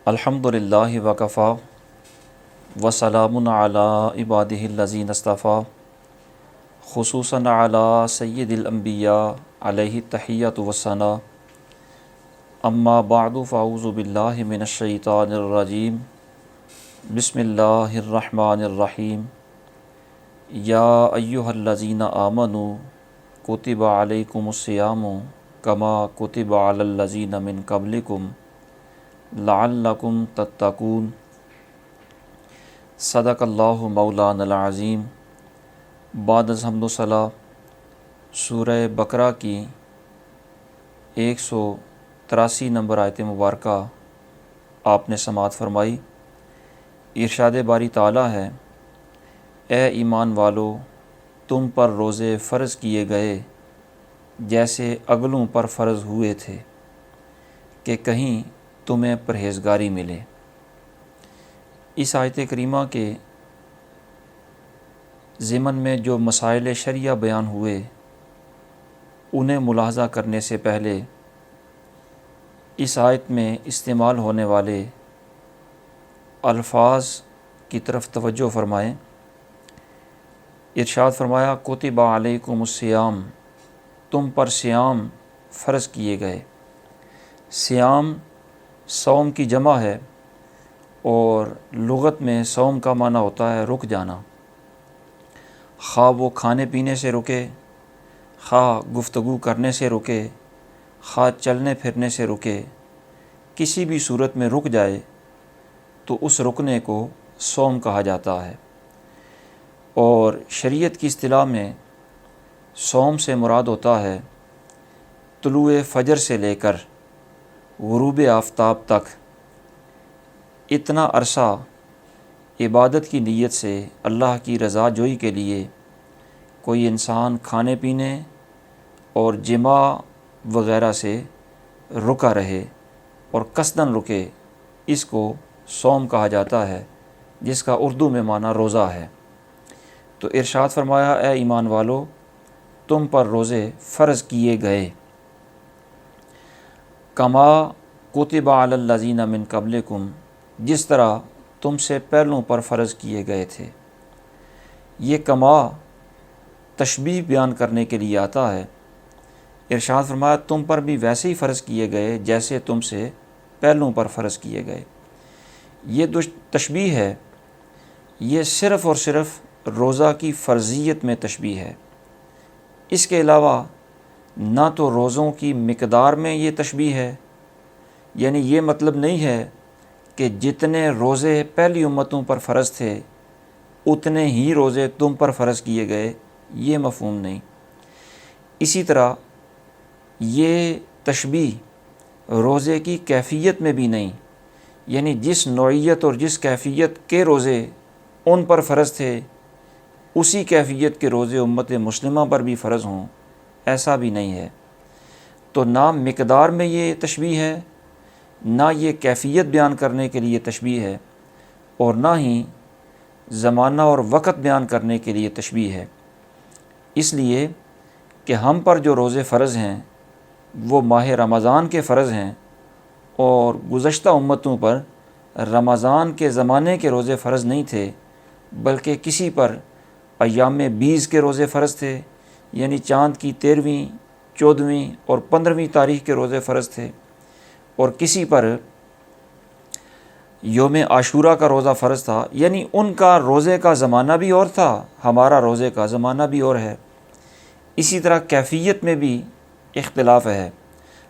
الحمدللہ وکفا وسلام علی عبادہ الذین اصطفیٰ خصوصاً علی سید الانبیاء علیہ التحیۃ والثناء اما بعد فاعوذ باللہ من الشیطان الرجیم بسم اللہ الرحمن الرحیم یا ایہا الذین آمنوا کتب علیکم الصیام کما کتب علی الذین من قبلکم لعلکم تتقون صدق اللہ مولانا العظیم۔ بعد از حمد و ثنا سورہ بقرہ کی 183 نمبر آیت مبارکہ آپ نے سماعت فرمائی۔ ارشاد باری تعالیٰ ہے، اے ایمان والو، تم پر روزے فرض کیے گئے جیسے اگلوں پر فرض ہوئے تھے کہ کہیں تمہیں پرہیزگاری ملے۔ اس آیت کریمہ کے ضمن میں جو مسائل شرعیہ بیان ہوئے انہیں ملاحظہ کرنے سے پہلے اس آیت میں استعمال ہونے والے الفاظ کی طرف توجہ فرمائیں۔ ارشاد فرمایا، کتب علیکم الصیام، تم پر صیام فرض کیے گئے۔ صیام صوم کی جمع ہے اور لغت میں صوم کا معنی ہوتا ہے رک جانا، خواہ وہ کھانے پینے سے رکے، خواہ گفتگو کرنے سے رکے، خواہ چلنے پھرنے سے رکے، کسی بھی صورت میں رک جائے تو اس رکنے کو صوم کہا جاتا ہے۔ اور شریعت کی اصطلاح میں صوم سے مراد ہوتا ہے طلوع فجر سے لے کر غروب آفتاب تک اتنا عرصہ عبادت کی نیت سے اللہ کی رضا جوئی کے لیے کوئی انسان کھانے پینے اور جماع وغیرہ سے رکا رہے اور قصداً رکے، اس کو صوم کہا جاتا ہے، جس کا اردو میں معنی روزہ ہے۔ تو ارشاد فرمایا، اے ایمان والو، تم پر روزے فرض کیے گئے کما کتب علی الذین من قبلکم، جس طرح تم سے پہلوں پر فرض کیے گئے تھے۔ یہ کما تشبیہ بیان کرنے کے لیے آتا ہے۔ ارشاد فرمایا، تم پر بھی ویسے ہی فرض کیے گئے جیسے تم سے پہلوں پر فرض کیے گئے۔ یہ جو تشبیہ ہے یہ صرف اور صرف روزہ کی فرضیت میں تشبیہ ہے۔ اس کے علاوہ نہ تو روزوں کی مقدار میں یہ تشبیہ ہے، یعنی یہ مطلب نہیں ہے کہ جتنے روزے پہلی امتوں پر فرض تھے اتنے ہی روزے تم پر فرض کیے گئے، یہ مفہوم نہیں۔ اسی طرح یہ تشبیہ روزے کی کیفیت میں بھی نہیں، یعنی جس نوعیت اور جس کیفیت کے روزے ان پر فرض تھے اسی کیفیت کے روزے امت مسلمہ پر بھی فرض ہوں، ایسا بھی نہیں ہے۔ تو نہ مقدار میں یہ تشبیہ ہے، نہ یہ کیفیت بیان کرنے کے لیے تشبیہ ہے، اور نہ ہی زمانہ اور وقت بیان کرنے کے لیے تشبیہ ہے۔ اس لیے کہ ہم پر جو روزے فرض ہیں وہ ماہ رمضان کے فرض ہیں، اور گزشتہ امتوں پر رمضان کے زمانے کے روزے فرض نہیں تھے، بلکہ کسی پر ایام بیز کے روزے فرض تھے، یعنی چاند کی 13ویں، 14ویں اور 15ویں تاریخ کے روزے فرض تھے، اور کسی پر یوم عاشورہ کا روزہ فرض تھا، یعنی ان کا روزے کا زمانہ بھی اور تھا، ہمارا روزے کا زمانہ بھی اور ہے۔ اسی طرح کیفیت میں بھی اختلاف ہے۔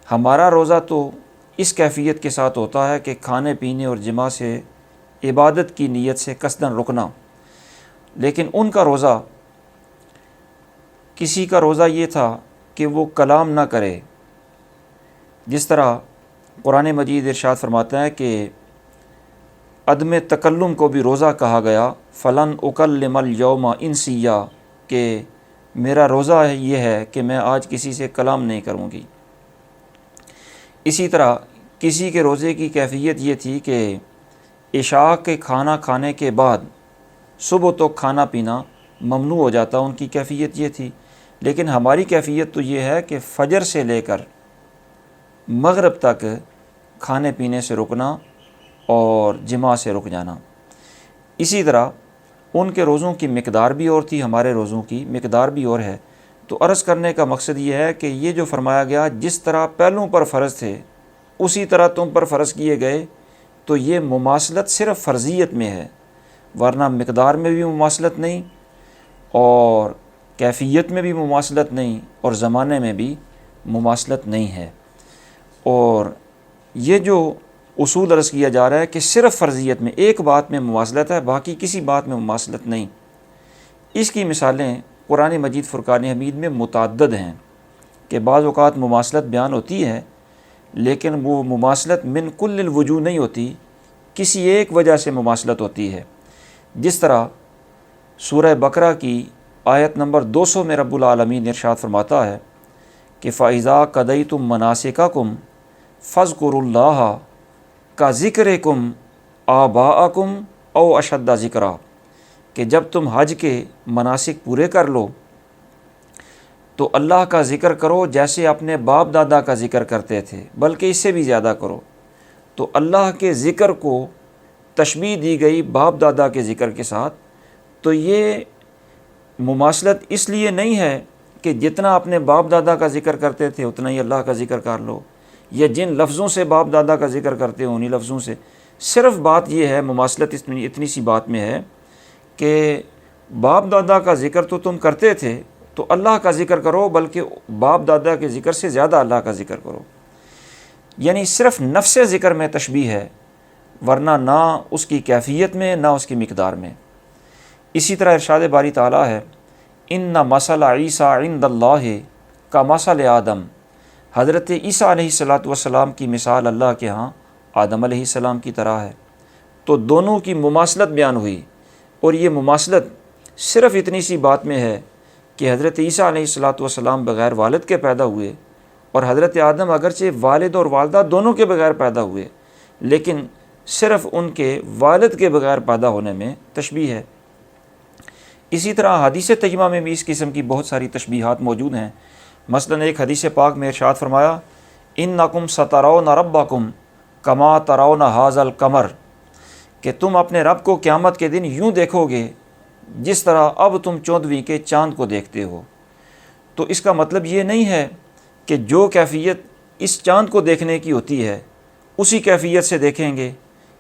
ہمارا روزہ تو اس کیفیت کے ساتھ ہوتا ہے کہ کھانے پینے اور جماع سے عبادت کی نیت سے قصداً رکنا، لیکن ان کا روزہ، کسی کا روزہ یہ تھا کہ وہ کلام نہ کرے، جس طرح قرآن مجید ارشاد فرماتا ہے کہ عدم تکلم کو بھی روزہ کہا گیا، فلن اکلم الیوم انسیا، کہ میرا روزہ یہ ہے کہ میں آج کسی سے کلام نہیں کروں گی۔ اسی طرح کسی کے روزے کی کیفیت یہ تھی کہ عشاء کے کھانا کھانے کے بعد صبح تک کھانا پینا ممنوع ہو جاتا، ان کی کیفیت یہ تھی۔ لیکن ہماری کیفیت تو یہ ہے کہ فجر سے لے کر مغرب تک کھانے پینے سے رکنا اور جماع سے رک جانا۔ اسی طرح ان کے روزوں کی مقدار بھی اور تھی، ہمارے روزوں کی مقدار بھی اور ہے۔ تو عرض کرنے کا مقصد یہ ہے کہ یہ جو فرمایا گیا جس طرح پہلوں پر فرض تھے اسی طرح تم پر فرض کیے گئے، تو یہ مماثلت صرف فرضیت میں ہے، ورنہ مقدار میں بھی مماثلت نہیں، اور کیفیت میں بھی مماثلت نہیں، اور زمانے میں بھی مماثلت نہیں ہے۔ اور یہ جو اصول عرض کیا جا رہا ہے کہ صرف فرضیت میں ایک بات میں مماثلت ہے، باقی کسی بات میں مماثلت نہیں، اس کی مثالیں قرآن مجید فرقان حمید میں متعدد ہیں کہ بعض اوقات مماثلت بیان ہوتی ہے لیکن وہ مماثلت من کل الوجوہ نہیں ہوتی، کسی ایک وجہ سے مماثلت ہوتی ہے۔ جس طرح سورہ بقرہ کی آیت نمبر 200 میں رب العالمین ارشاد فرماتا ہے کہ فَإِذَا قَضَيْتُم مَنَاسِكَكُمْ فَاذْكُرُوا اللَّهَ كَذِكْرِكُمْ آبَاءَكُمْ أَوْ أَشَدَّ ذِكْرًا، کہ جب تم حج کے مناسک پورے کر لو تو اللہ کا ذکر کرو جیسے اپنے باپ دادا کا ذکر کرتے تھے، بلکہ اس سے بھی زیادہ کرو۔ تو اللہ کے ذکر کو تشبیہ دی گئی باپ دادا کے ذکر کے ساتھ، تو یہ مماثلت اس لیے نہیں ہے کہ جتنا اپنے باپ دادا کا ذکر کرتے تھے اتنا ہی اللہ کا ذکر کر لو، یا جن لفظوں سے باپ دادا کا ذکر کرتے ہو انہی لفظوں سے۔ صرف بات یہ ہے، مماثلت اتنی سی بات میں ہے کہ باپ دادا کا ذکر تو تم کرتے تھے تو اللہ کا ذکر کرو، بلکہ باپ دادا کے ذکر سے زیادہ اللہ کا ذکر کرو۔ یعنی صرف نفس ذکر میں تشبیہ ہے، ورنہ نہ اس کی کیفیت میں نہ اس کی مقدار میں۔ اسی طرح ارشاد باری تعالیٰ ہے ان مثل عیسیٰ عند اللہ کا مثل آدم، حضرت عیسیٰ علیہ السلام کی مثال اللہ کے ہاں آدم علیہ السلام کی طرح ہے۔ تو دونوں کی مماثلت بیان ہوئی، اور یہ مماثلت صرف اتنی سی بات میں ہے کہ حضرت عیسیٰ علیہ السلام بغیر والد کے پیدا ہوئے، اور حضرت آدم اگرچہ والد اور والدہ دونوں کے بغیر پیدا ہوئے، لیکن صرف ان کے والد کے بغیر پیدا ہونے میں تشبیہ ہے۔ اسی طرح حدیث طیبہ میں بھی اس قسم کی بہت ساری تشبیہات موجود ہیں۔ مثلا ایک حدیث پاک میں ارشاد فرمایا انکم سترون ربکم کما ترون ھذا القمر، کہ تم اپنے رب کو قیامت کے دن یوں دیکھو گے جس طرح اب تم 14ویں کے چاند کو دیکھتے ہو۔ تو اس کا مطلب یہ نہیں ہے کہ جو کیفیت اس چاند کو دیکھنے کی ہوتی ہے اسی کیفیت سے دیکھیں گے،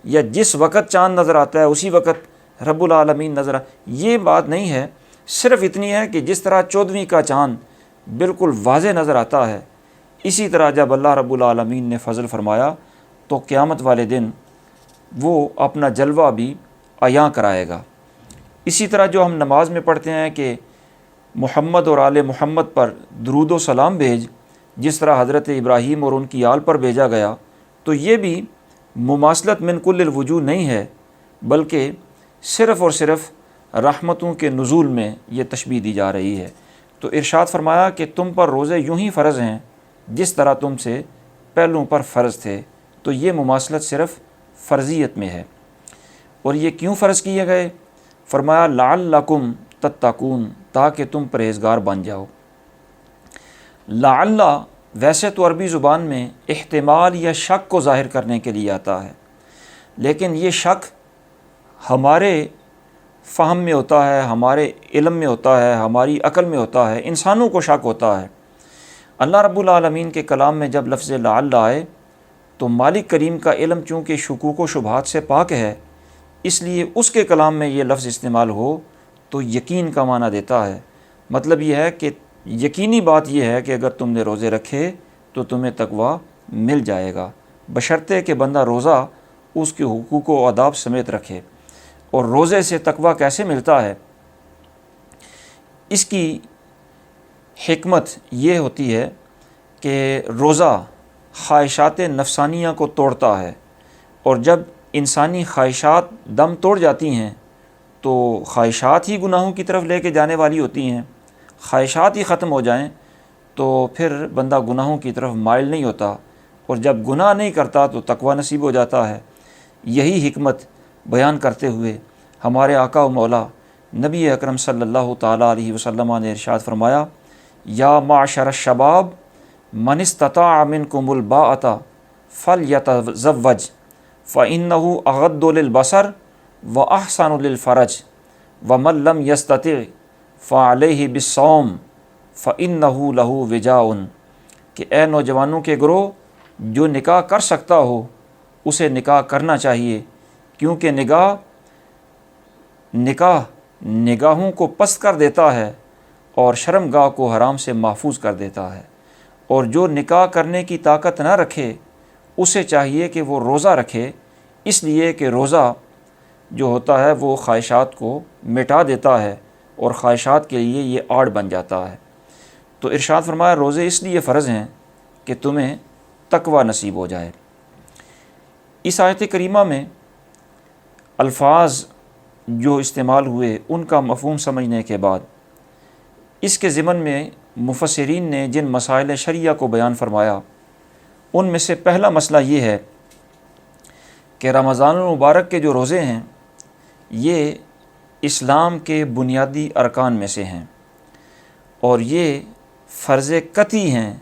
یا جس وقت چاند نظر آتا ہے اسی وقت رب العالمین نظر یہ بات نہیں ہے۔ صرف اتنی ہے کہ جس طرح 14ویں کا چاند بالکل واضح نظر آتا ہے، اسی طرح جب اللہ رب العالمین نے فضل فرمایا تو قیامت والے دن وہ اپنا جلوہ بھی عیاں کرائے گا۔ اسی طرح جو ہم نماز میں پڑھتے ہیں کہ محمد اور آل محمد پر درود و سلام بھیج، جس طرح حضرت ابراہیم اور ان کی آل پر بھیجا گیا، تو یہ بھی مماثلت من کل الوجوہ نہیں ہے، بلکہ صرف اور صرف رحمتوں کے نزول میں یہ تشبیہ دی جا رہی ہے۔ تو ارشاد فرمایا کہ تم پر روزے یوں ہی فرض ہیں جس طرح تم سے پہلوں پر فرض تھے، تو یہ مماثلت صرف فرضیت میں ہے۔ اور یہ کیوں فرض کیے گئے؟ فرمایا لعلکم تتقون، تاکہ تم پرہیزگار بن جاؤ۔ لعل ویسے تو عربی زبان میں احتمال یا شک کو ظاہر کرنے کے لیے آتا ہے، لیکن یہ شک ہمارے فہم میں ہوتا ہے، ہمارے علم میں ہوتا ہے، ہماری عقل میں ہوتا ہے، انسانوں کو شک ہوتا ہے۔ اللہ رب العالمین کے کلام میں جب لفظ لعل آئے تو مالک کریم کا علم چونکہ شکوک و شبہات سے پاک ہے، اس لیے اس کے کلام میں یہ لفظ استعمال ہو تو یقین کا معنی دیتا ہے۔ مطلب یہ ہے کہ یقینی بات یہ ہے کہ اگر تم نے روزے رکھے تو تمہیں تقویٰ مل جائے گا، بشرطے کہ بندہ روزہ اس کے حقوق و آداب سمیت رکھے۔ اور روزے سے تقویٰ کیسے ملتا ہے؟ اس کی حکمت یہ ہوتی ہے کہ روزہ خواہشات نفسانیہ کو توڑتا ہے، اور جب انسانی خواہشات دم توڑ جاتی ہیں تو خواہشات ہی گناہوں کی طرف لے کے جانے والی ہوتی ہیں۔ خواہشات ہی ختم ہو جائیں تو پھر بندہ گناہوں کی طرف مائل نہیں ہوتا، اور جب گناہ نہیں کرتا تو تقویٰ نصیب ہو جاتا ہے۔ یہی حکمت بیان کرتے ہوئے ہمارے آقا و مولا نبی اکرم صلی اللہ تعالیٰ علیہ وسلم نے ارشاد فرمایا یا معشر الشباب من استطاع منکم الباءۃ فلیتزوج فَإِنَّهُ أَغَضُّ لِلْبَصَرِ وَأَحْسَنُ لِلْفَرْجِ وَمَن لَّمْ يَسْتَطِعْ فَعَلَيْهِ بِالصَّوْمِ فَإِنَّهُ لَهُ وِجَاءٌ کہ اے نوجوانوں کے گروہ، جو نکاح کر سکتا ہو اسے نکاح کرنا چاہیے، کیونکہ نکاح نگاہوں کو پست کر دیتا ہے اور شرمگاہ کو حرام سے محفوظ کر دیتا ہے، اور جو نکاح کرنے کی طاقت نہ رکھے اسے چاہیے کہ وہ روزہ رکھے، اس لیے کہ روزہ جو ہوتا ہے وہ خواہشات کو مٹا دیتا ہے اور خواہشات کے لیے یہ آڑ بن جاتا ہے۔ تو ارشاد فرمایا روزے اس لیے فرض ہیں کہ تمہیں تقوی نصیب ہو جائے۔ اس آیت کریمہ میں الفاظ جو استعمال ہوئے ان کا مفہوم سمجھنے کے بعد اس کے ضمن میں مفسرین نے جن مسائل شرعیہ کو بیان فرمایا ان میں سے پہلا مسئلہ یہ ہے کہ رمضان المبارک کے جو روزے ہیں یہ اسلام کے بنیادی ارکان میں سے ہیں، اور یہ فرض قطعی ہیں،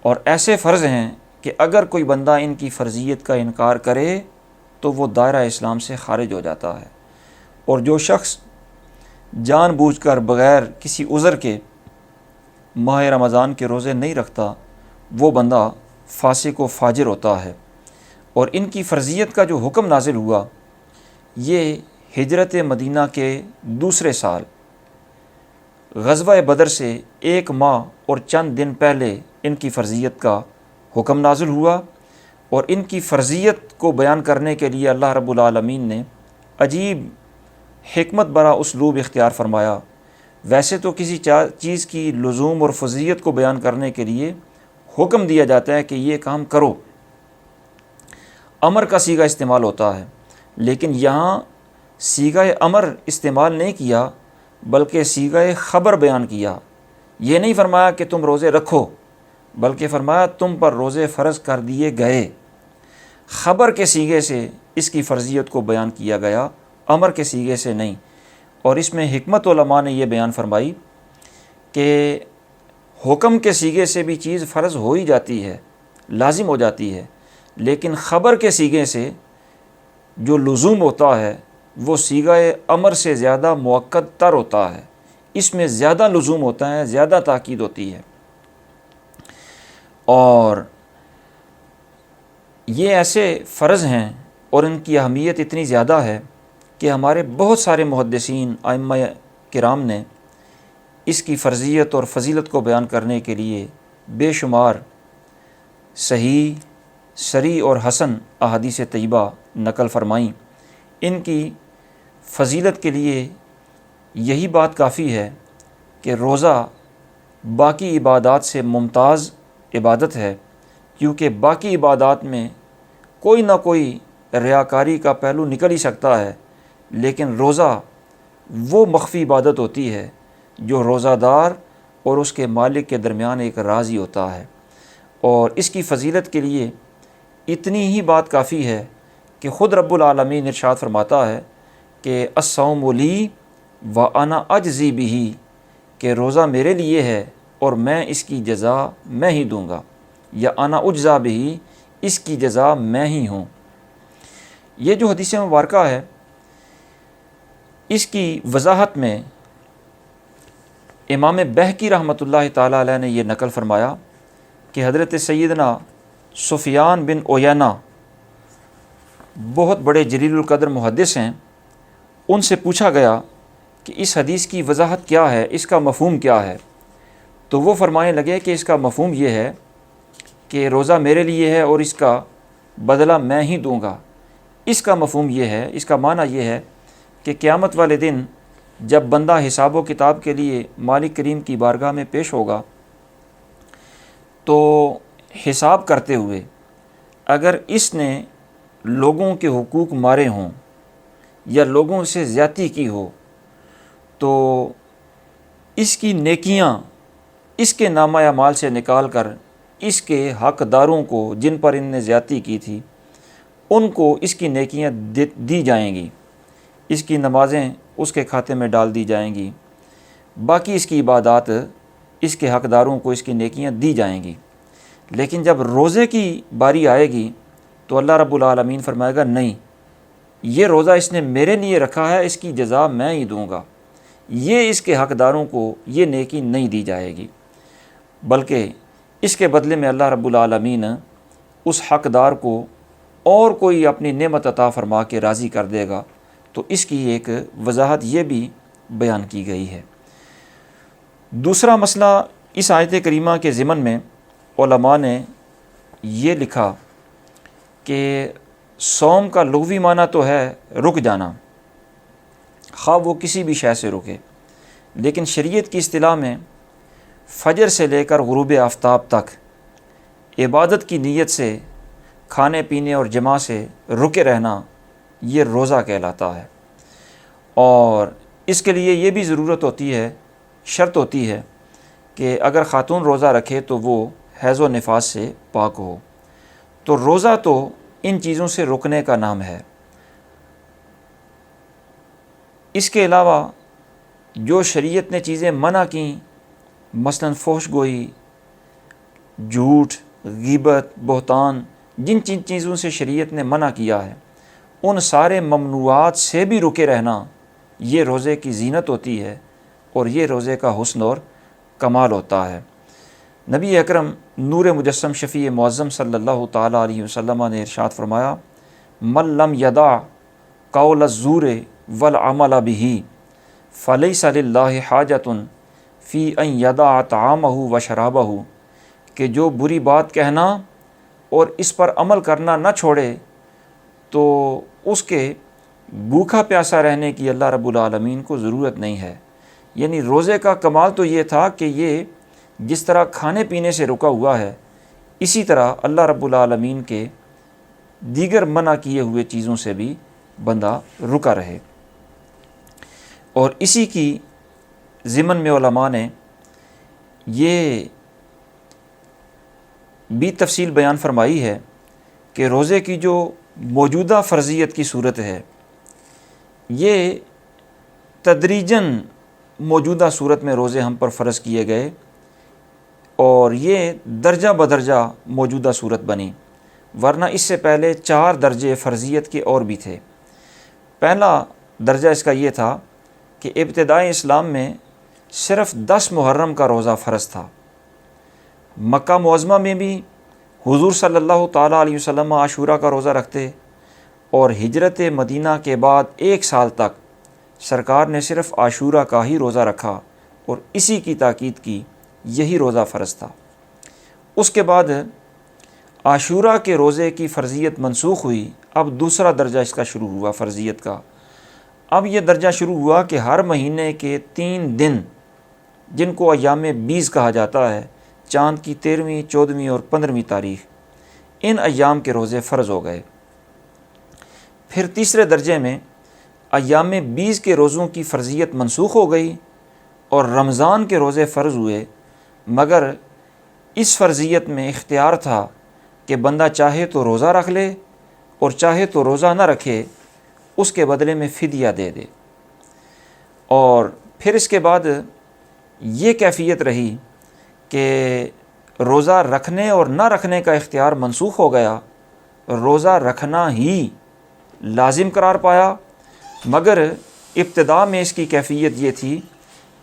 اور ایسے فرض ہیں کہ اگر کوئی بندہ ان کی فرضیت کا انکار کرے تو وہ دائرہ اسلام سے خارج ہو جاتا ہے، اور جو شخص جان بوجھ کر بغیر کسی عذر کے ماہ رمضان کے روزے نہیں رکھتا وہ بندہ فاسق و فاجر ہوتا ہے۔ اور ان کی فرضیت کا جو حکم نازل ہوا یہ ہجرت مدینہ کے دوسرے سال غزوہ بدر سے 1 ماہ اور چند دن پہلے ان کی فرضیت کا حکم نازل ہوا، اور ان کی فرضیت کو بیان کرنے کے لیے اللہ رب العالمین نے عجیب حکمت برا اسلوب اختیار فرمایا۔ ویسے تو کسی چیز کی لزوم اور فضیلت کو بیان کرنے کے لیے حکم دیا جاتا ہے کہ یہ کام کرو، امر کا صیغہ استعمال ہوتا ہے، لیکن یہاں صیغہ امر استعمال نہیں کیا بلکہ صیغہ خبر بیان کیا۔ یہ نہیں فرمایا کہ تم روزے رکھو، بلکہ فرمایا تم پر روزے فرض کر دیے گئے۔ خبر کے صیغے سے اس کی فرضیت کو بیان کیا گیا، امر کے صیغے سے نہیں۔ اور اس میں حکمت علماء نے یہ بیان فرمائی کہ حکم کے صیغے سے بھی چیز فرض ہو ہی جاتی ہے، لازم ہو جاتی ہے، لیکن خبر کے صیغے سے جو لزوم ہوتا ہے وہ صیغہ امر سے زیادہ مؤکد تر ہوتا ہے، اس میں زیادہ لزوم ہوتا ہے، زیادہ تاکید ہوتی ہے۔ اور یہ ایسے فرض ہیں اور ان کی اہمیت اتنی زیادہ ہے کہ ہمارے بہت سارے محدثین ائمہ کرام نے اس کی فرضیت اور فضیلت کو بیان کرنے کے لیے بے شمار صحیح، صریح اور حسن احادیث طیبہ نقل فرمائیں۔ ان کی فضیلت کے لیے یہی بات کافی ہے کہ روزہ باقی عبادات سے ممتاز عبادت ہے، کیونکہ باقی عبادات میں کوئی نہ کوئی ریاکاری کا پہلو نکل ہی سکتا ہے، لیکن روزہ وہ مخفی عبادت ہوتی ہے جو روزہ دار اور اس کے مالک کے درمیان ایک راز ہی ہوتا ہے۔ اور اس کی فضیلت کے لیے اتنی ہی بات کافی ہے کہ خود رب العالمین ارشاد فرماتا ہے کہ الصوم لی وانا اجزی بہ، کہ روزہ میرے لیے ہے اور میں اس کی جزا میں ہی دوں گا، یا انا اجزا بہ، اس کی جزا میں ہی ہوں۔ یہ جو حدیث مبارکہ ہے اس کی وضاحت میں امام بہقی رحمۃ اللہ تعالیٰ علیہ نے یہ نقل فرمایا کہ حضرت سیدنا سفیان بن عیینہ بہت بڑے جلیل القدر محدث ہیں، ان سے پوچھا گیا کہ اس حدیث کی وضاحت کیا ہے، اس کا مفہوم کیا ہے؟ تو وہ فرمانے لگے کہ اس کا مفہوم یہ ہے کہ روزہ میرے لیے ہے اور اس کا بدلہ میں ہی دوں گا۔ اس کا مفہوم یہ ہے، اس کا معنی یہ ہے کہ قیامت والے دن جب بندہ حساب و کتاب کے لیے مالک کریم کی بارگاہ میں پیش ہوگا تو حساب کرتے ہوئے اگر اس نے لوگوں کے حقوق مارے ہوں یا لوگوں سے زیادتی کی ہو تو اس کی نیکیاں اس کے نامہ اعمال سے نکال کر اس کے حقداروں کو جن پر ان نے زیادتی کی تھی ان کو اس کی نیکیاں دی جائیں گی، اس کی نمازیں اس کے کھاتے میں ڈال دی جائیں گی، باقی اس کی عبادات اس کے حقداروں کو اس کی نیکیاں دی جائیں گی۔ لیکن جب روزے کی باری آئے گی تو اللہ رب العالمین فرمائے گا نہیں، یہ روزہ اس نے میرے لیے رکھا ہے، اس کی جزا میں ہی دوں گا، یہ اس کے حقداروں کو یہ نیکی نہیں دی جائے گی، بلکہ اس کے بدلے میں اللہ رب العالمین اس حقدار کو اور کوئی اپنی نعمت عطا فرما کے راضی کر دے گا۔ تو اس کی ایک وضاحت یہ بھی بیان کی گئی ہے۔ دوسرا مسئلہ اس آیت کریمہ کے ضمن میں علماء نے یہ لکھا کہ صوم کا لغوی معنی تو ہے رک جانا، خواہ وہ کسی بھی شے سے رکے، لیکن شریعت کی اصطلاح میں فجر سے لے کر غروب آفتاب تک عبادت کی نیت سے کھانے پینے اور جماع سے رکے رہنا یہ روزہ کہلاتا ہے، اور اس کے لیے یہ بھی ضرورت ہوتی ہے، شرط ہوتی ہے کہ اگر خاتون روزہ رکھے تو وہ حیض و نفاس سے پاک ہو۔ تو روزہ تو ان چیزوں سے رکنے کا نام ہے۔ اس کے علاوہ جو شریعت نے چیزیں منع کیں، مثلا فحش گوئی، جھوٹ، غیبت، بہتان، جن چیزوں سے شریعت نے منع کیا ہے، ان سارے ممنوعات سے بھی رکے رہنا یہ روزے کی زینت ہوتی ہے، اور یہ روزے کا حسن اور کمال ہوتا ہے۔ نبی اکرم نور مجسم شفیع معظم صلی اللہ تعالیٰ علیہ وسلم نے ارشاد فرمایا، من لم یدع قول الزور والعمل به فلیس للہ حاجۃ فی ان یدع طعامہ وشرابہ، کہ جو بری بات کہنا اور اس پر عمل کرنا نہ چھوڑے تو اس کے بھوکا پیاسا رہنے کی اللہ رب العالمین کو ضرورت نہیں ہے۔ یعنی روزے کا کمال تو یہ تھا کہ یہ جس طرح کھانے پینے سے رکا ہوا ہے، اسی طرح اللہ رب العالمین کے دیگر منع کیے ہوئے چیزوں سے بھی بندہ رکا رہے۔ اور اسی کی ضمن میں علماء نے یہ بھی تفصیل بیان فرمائی ہے کہ روزے کی جو موجودہ فرضیت کی صورت ہے، یہ تدریجاً موجودہ صورت میں روزے ہم پر فرض کیے گئے، اور یہ درجہ بدرجہ موجودہ صورت بنی، ورنہ اس سے پہلے 4 درجے فرضیت کے اور بھی تھے۔ پہلا درجہ اس کا یہ تھا کہ ابتدائی اسلام میں صرف 10 محرم کا روزہ فرض تھا۔ مکہ معظمہ میں بھی حضور صلی اللہ تعالیٰ علیہ وسلم عاشورہ کا روزہ رکھتے، اور ہجرت مدینہ کے بعد 1 سال تک سرکار نے صرف عاشورہ کا ہی روزہ رکھا، اور اسی کی تاکید کی، یہی روزہ فرض تھا۔ اس کے بعد عاشورہ کے روزے کی فرضیت منسوخ ہوئی، اب دوسرا درجہ اس کا شروع ہوا فرضیت کا۔ اب یہ درجہ شروع ہوا کہ ہر مہینے کے 3 دن، جن کو ایام بیز کہا جاتا ہے، چاند کی 13ویں، 14ویں اور 15ویں تاریخ، ان ایام کے روزے فرض ہو گئے۔ پھر تیسرے درجے میں ایام بیز کے روزوں کی فرضیت منسوخ ہو گئی، اور رمضان کے روزے فرض ہوئے، مگر اس فرضیت میں اختیار تھا کہ بندہ چاہے تو روزہ رکھ لے اور چاہے تو روزہ نہ رکھے، اس کے بدلے میں فدیہ دے دے۔ اور پھر اس کے بعد یہ کیفیت رہی کہ روزہ رکھنے اور نہ رکھنے کا اختیار منسوخ ہو گیا، روزہ رکھنا ہی لازم قرار پایا، مگر ابتدا میں اس کی کیفیت یہ تھی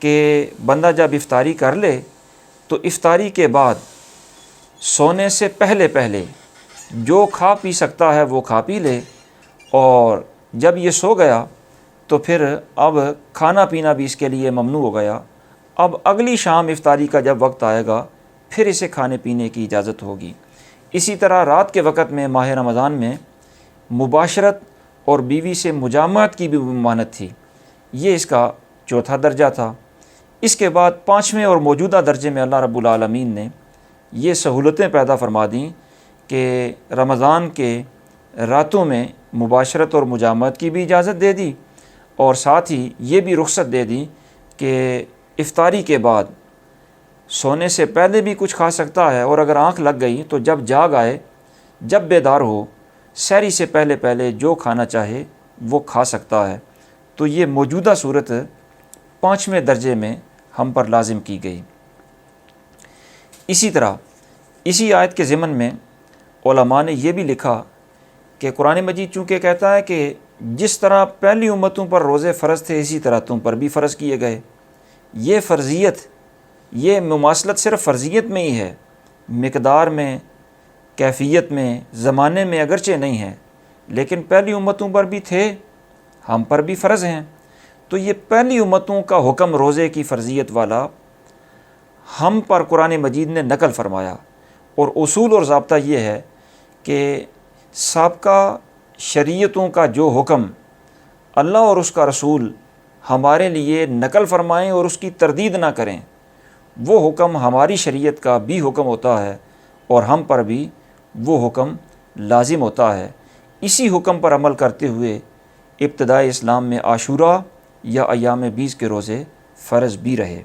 کہ بندہ جب افطاری کر لے تو افطاری کے بعد سونے سے پہلے جو کھا پی سکتا ہے وہ کھا پی لے، اور جب یہ سو گیا تو پھر اب کھانا پینا بھی اس کے لیے ممنوع ہو گیا۔ اب اگلی شام افطاری کا جب وقت آئے گا پھر اسے کھانے پینے کی اجازت ہوگی۔ اسی طرح رات کے وقت میں ماہ رمضان میں مباشرت اور بیوی سے مجامعت کی بھی ممانعت تھی، یہ اس کا چوتھا درجہ تھا۔ اس کے بعد 5ویں اور موجودہ درجے میں اللہ رب العالمین نے یہ سہولتیں پیدا فرما دیں کہ رمضان کے راتوں میں مباشرت اور مجامعت کی بھی اجازت دے دی، اور ساتھ ہی یہ بھی رخصت دے دی کہ افطاری کے بعد سونے سے پہلے بھی کچھ کھا سکتا ہے، اور اگر آنکھ لگ گئی تو جب جاگ آئے، جب بیدار ہو، سحری سے پہلے جو کھانا چاہے وہ کھا سکتا ہے۔ تو یہ موجودہ صورت 5ویں درجے میں ہم پر لازم کی گئی۔ اسی طرح اسی آیت کے ضمن میں علماء نے یہ بھی لکھا کہ قرآن مجید چونکہ کہتا ہے کہ جس طرح پہلی امتوں پر روزے فرض تھے اسی طرح تم پر بھی فرض کیے گئے. یہ فرضیت، یہ مماثلت صرف فرضیت میں ہی ہے، مقدار میں، کیفیت میں، زمانے میں اگرچہ نہیں ہے، لیکن پہلی امتوں پر بھی تھے، ہم پر بھی فرض ہیں. تو یہ پہلی امتوں کا حکم روزے کی فرضیت والا ہم پر قرآن مجید نے نقل فرمایا. اور اصول اور ضابطہ یہ ہے کہ سابقہ شریعتوں کا جو حکم اللہ اور اس کا رسول ہمارے لیے نقل فرمائیں اور اس کی تردید نہ کریں، وہ حکم ہماری شریعت کا بھی حکم ہوتا ہے اور ہم پر بھی وہ حکم لازم ہوتا ہے. اسی حکم پر عمل کرتے ہوئے ابتدائی اسلام میں عاشوراء یا ایام 20 کے روزے فرض بھی رہے.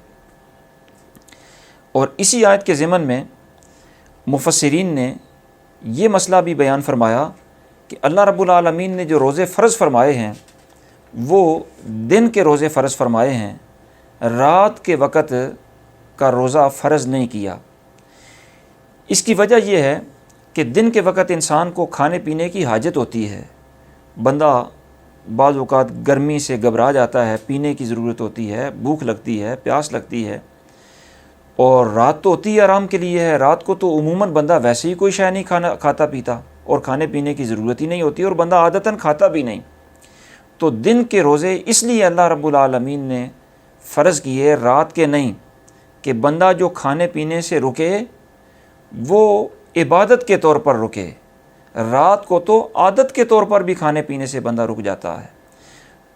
اور اسی آیت کے ضمن میں مفسرین نے یہ مسئلہ بھی بیان فرمایا کہ اللہ رب العالمین نے جو روزے فرض فرمائے ہیں وہ دن کے روزے فرض فرمائے ہیں، رات کے وقت کا روزہ فرض نہیں کیا. اس کی وجہ یہ ہے کہ دن کے وقت انسان کو کھانے پینے کی حاجت ہوتی ہے، بندہ بعض اوقات گرمی سے گھبرا جاتا ہے، پینے کی ضرورت ہوتی ہے، بھوک لگتی ہے، پیاس لگتی ہے. اور رات تو ہوتی ہے آرام کے لیے ہے، رات کو تو عموماً بندہ ویسے ہی کوئی شے نہیں کھاتا پیتا اور کھانے پینے کی ضرورت ہی نہیں ہوتی اور بندہ عادتاً کھاتا بھی نہیں. تو دن کے روزے اس لیے اللہ رب العالمین نے فرض کیے، رات کے نہیں، کہ بندہ جو کھانے پینے سے رکے وہ عبادت کے طور پر رکے. رات کو تو عادت کے طور پر بھی کھانے پینے سے بندہ رک جاتا ہے.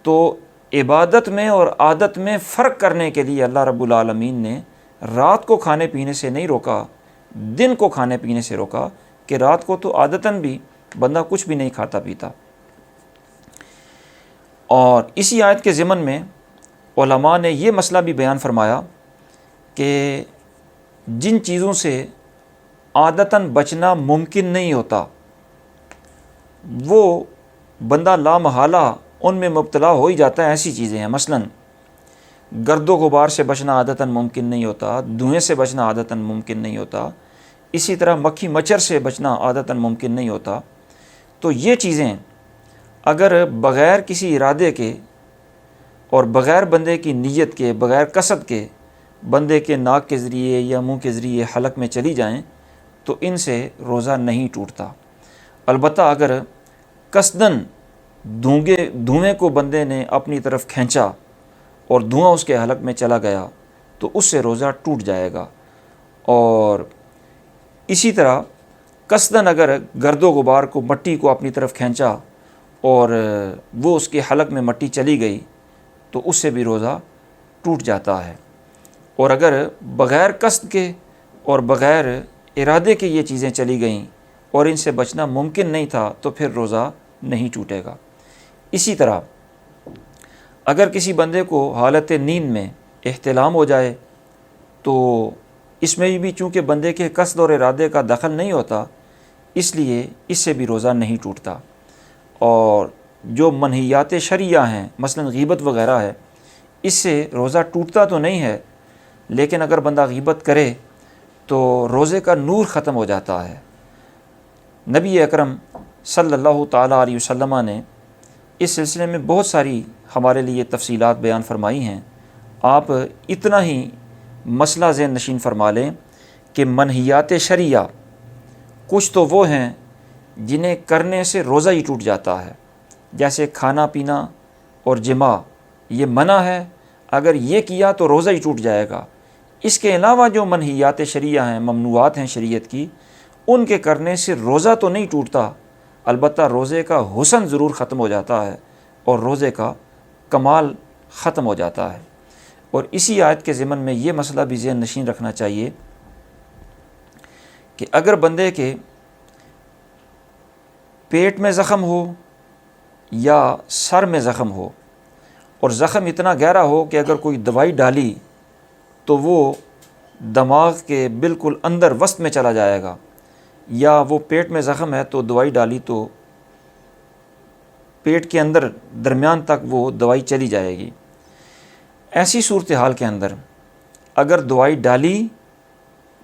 تو عبادت میں اور عادت میں فرق کرنے کے لیے اللہ رب العالمین نے رات کو کھانے پینے سے نہیں روکا، دن کو کھانے پینے سے روکا، کہ رات کو تو عادتاً بھی بندہ کچھ بھی نہیں کھاتا پیتا. اور اسی آیت کے ضمن میں علماء نے یہ مسئلہ بھی بیان فرمایا کہ جن چیزوں سے عادتاً بچنا ممکن نہیں ہوتا وہ بندہ لا محالہ ان میں مبتلا ہو ہی جاتا ہے. ایسی چیزیں ہیں مثلاً گرد و غبار سے بچنا عادتاً ممکن نہیں ہوتا، دھوئیں سے بچنا عادتاً ممکن نہیں ہوتا، اسی طرح مکھی مچھر سے بچنا عادتاً ممکن نہیں ہوتا. تو یہ چیزیں اگر بغیر کسی ارادے کے اور بغیر بندے کی نیت کے، بغیر قصد کے بندے کے ناک کے ذریعے یا منہ کے ذریعے حلق میں چلی جائیں تو ان سے روزہ نہیں ٹوٹتا. البتہ اگر قصداً دھوئیں کو بندے نے اپنی طرف کھینچا اور دھواں اس کے حلق میں چلا گیا تو اس سے روزہ ٹوٹ جائے گا. اور اسی طرح قصداً اگر گرد و غبار کو، مٹی کو اپنی طرف کھینچا اور وہ اس کے حلق میں مٹی چلی گئی تو اس سے بھی روزہ ٹوٹ جاتا ہے. اور اگر بغیر قصد کے اور بغیر ارادے کے یہ چیزیں چلی گئیں اور ان سے بچنا ممکن نہیں تھا تو پھر روزہ نہیں ٹوٹے گا. اسی طرح اگر کسی بندے کو حالت نیند میں احتلام ہو جائے تو اس میں بھی چونکہ بندے کے قصد اور ارادے کا دخل نہیں ہوتا اس لیے اس سے بھی روزہ نہیں ٹوٹتا. اور جو منہیات شرعیہ ہیں مثلا غیبت وغیرہ ہے، اس سے روزہ ٹوٹتا تو نہیں ہے، لیکن اگر بندہ غیبت کرے تو روزے کا نور ختم ہو جاتا ہے. نبی اکرم صلی اللہ تعالیٰ علیہ وسلم نے اس سلسلے میں بہت ساری ہمارے لیے تفصیلات بیان فرمائی ہیں. آپ اتنا ہی مسئلہ ذہن نشین فرما لیں کہ منہیات شرعیہ کچھ تو وہ ہیں جنہیں کرنے سے روزہ ہی ٹوٹ جاتا ہے، جیسے کھانا پینا اور جماع، یہ منع ہے، اگر یہ کیا تو روزہ ہی ٹوٹ جائے گا. اس کے علاوہ جو منہیات شرعیہ ہیں، ممنوعات ہیں شریعت کی، ان کے کرنے سے روزہ تو نہیں ٹوٹتا، البتہ روزے کا حسن ضرور ختم ہو جاتا ہے اور روزے کا کمال ختم ہو جاتا ہے. اور اسی آیت کے ضمن میں یہ مسئلہ بھی ذہن نشین رکھنا چاہیے کہ اگر بندے کے پیٹ میں زخم ہو یا سر میں زخم ہو اور زخم اتنا گہرا ہو کہ اگر کوئی دوائی ڈالی تو وہ دماغ کے بالکل اندر وسط میں چلا جائے گا، یا وہ پیٹ میں زخم ہے تو دوائی ڈالی تو پیٹ کے اندر درمیان تک وہ دوائی چلی جائے گی. ایسی صورتحال کے اندر اگر دوائی ڈالی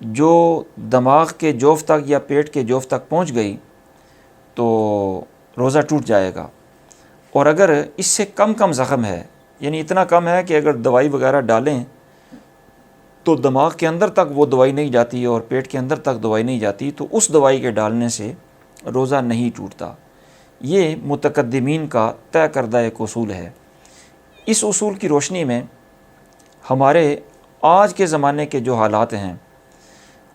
جو دماغ کے جوف تک یا پیٹ کے جوف تک پہنچ گئی تو روزہ ٹوٹ جائے گا۔ اور اگر اس سے کم زخم ہے، یعنی اتنا کم ہے کہ اگر دوائی وغیرہ ڈالیں تو دماغ کے اندر تک وہ دوائی نہیں جاتی اور پیٹ کے اندر تک دوائی نہیں جاتی، تو اس دوائی کے ڈالنے سے روزہ نہیں ٹوٹتا۔ یہ متقدمین کا طے کردہ ایک اصول ہے۔ اس اصول کی روشنی میں ہمارے آج کے زمانے کے جو حالات ہیں،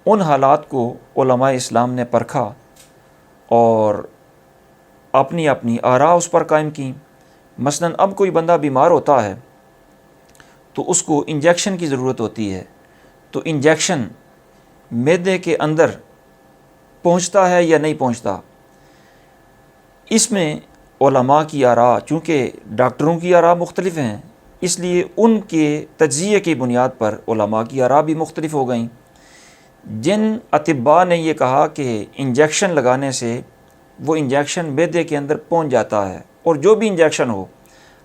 ان حالات کو علماء اسلام نے پرکھا اور اپنی اپنی آراء اس پر قائم کیں۔ مثلا اب کوئی بندہ بیمار ہوتا ہے تو اس کو انجیکشن کی ضرورت ہوتی ہے، تو انجیکشن معدے کے اندر پہنچتا ہے یا نہیں پہنچتا، اس میں علماء کی آراء، چونکہ ڈاکٹروں کی آراء مختلف ہیں، اس لیے ان کے تجزیے کی بنیاد پر علماء کی آراء بھی مختلف ہو گئیں۔ جن اطباء نے یہ کہا کہ انجیکشن لگانے سے وہ انجیکشن معدے کے اندر پہنچ جاتا ہے، اور جو بھی انجیکشن ہو،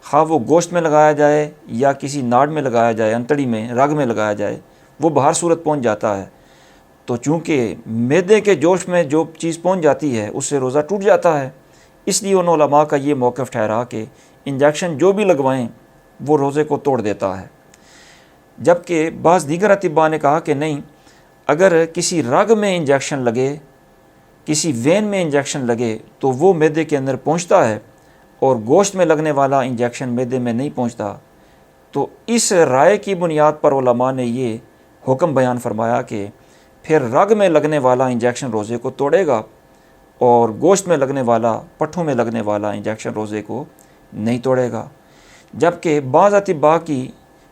خواہ وہ گوشت میں لگایا جائے یا کسی ناڑ میں لگایا جائے، انتڑی میں، رگ میں لگایا جائے، وہ بہر صورت پہنچ جاتا ہے۔ تو چونکہ معدے کے جوش میں جو چیز پہنچ جاتی ہے اس سے روزہ ٹوٹ جاتا ہے، اس لیے ان علماء کا یہ موقف ٹھہرا کہ انجیکشن جو بھی لگوائیں وہ روزے کو توڑ دیتا ہے۔ جبکہ بعض دیگر اطباء نے کہا کہ نہیں، اگر کسی رگ میں انجیکشن لگے، کسی وین میں انجیکشن لگے تو وہ معدے کے اندر پہنچتا ہے، اور گوشت میں لگنے والا انجیکشن معدے میں نہیں پہنچتا۔ تو اس رائے کی بنیاد پر علماء نے یہ حکم بیان فرمایا کہ پھر رگ میں لگنے والا انجیکشن روزے کو توڑے گا، اور گوشت میں لگنے والا، پٹھوں میں لگنے والا انجیکشن روزے کو نہیں توڑے گا۔ جبکہ بعض اطباء کی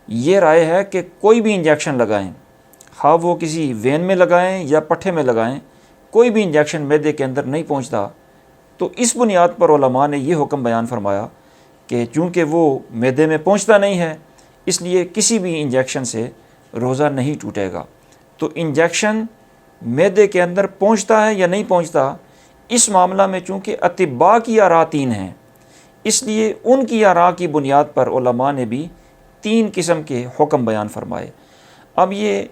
یہ رائے ہے کہ کوئی بھی انجیکشن لگائیں، خواہ وہ کسی وین میں لگائیں یا پٹھے میں لگائیں، کوئی بھی انجیکشن معدے کے اندر نہیں پہنچتا۔ تو اس بنیاد پر علماء نے یہ حکم بیان فرمایا کہ چونکہ وہ معدے میں پہنچتا نہیں ہے، اس لیے کسی بھی انجیکشن سے روزہ نہیں ٹوٹے گا۔ تو انجیکشن معدے کے اندر پہنچتا ہے یا نہیں پہنچتا، اس معاملہ میں چونکہ اطباء کی آراء 3 ہیں، اس لیے ان کی آراء کی بنیاد پر علماء نے بھی 3 قسم کے حکم بیان فرمائے۔ اب یہ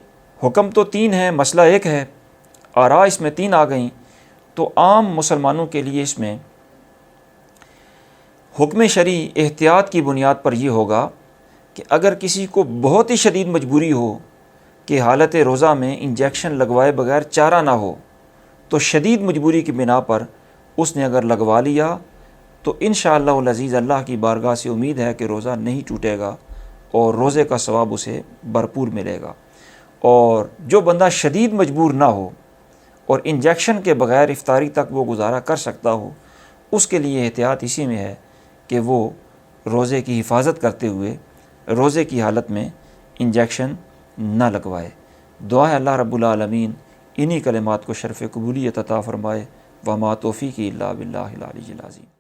حکم تو 3 ہیں، مسئلہ ایک ہے، آراء اس میں 3 آ گئیں، تو عام مسلمانوں کے لیے اس میں حکم شرعی احتیاط کی بنیاد پر یہ ہوگا کہ اگر کسی کو بہت ہی شدید مجبوری ہو کہ حالت روزہ میں انجیکشن لگوائے بغیر چارہ نہ ہو، تو شدید مجبوری کی بنا پر اس نے اگر لگوا لیا تو انشاءاللہ العزیز اللہ کی بارگاہ سے امید ہے کہ روزہ نہیں ٹوٹے گا اور روزے کا ثواب اسے بھرپور ملے گا۔ اور جو بندہ شدید مجبور نہ ہو اور انجیکشن کے بغیر افطاری تک وہ گزارا کر سکتا ہو، اس کے لیے احتیاط اسی میں ہے کہ وہ روزے کی حفاظت کرتے ہوئے روزے کی حالت میں انجیکشن نہ لگوائے۔ دعا ہے اللہ رب العالمین انہی کلمات کو شرف قبولیت عطا فرمائے۔ وما توفیقی الا باللہ العلی العظیم۔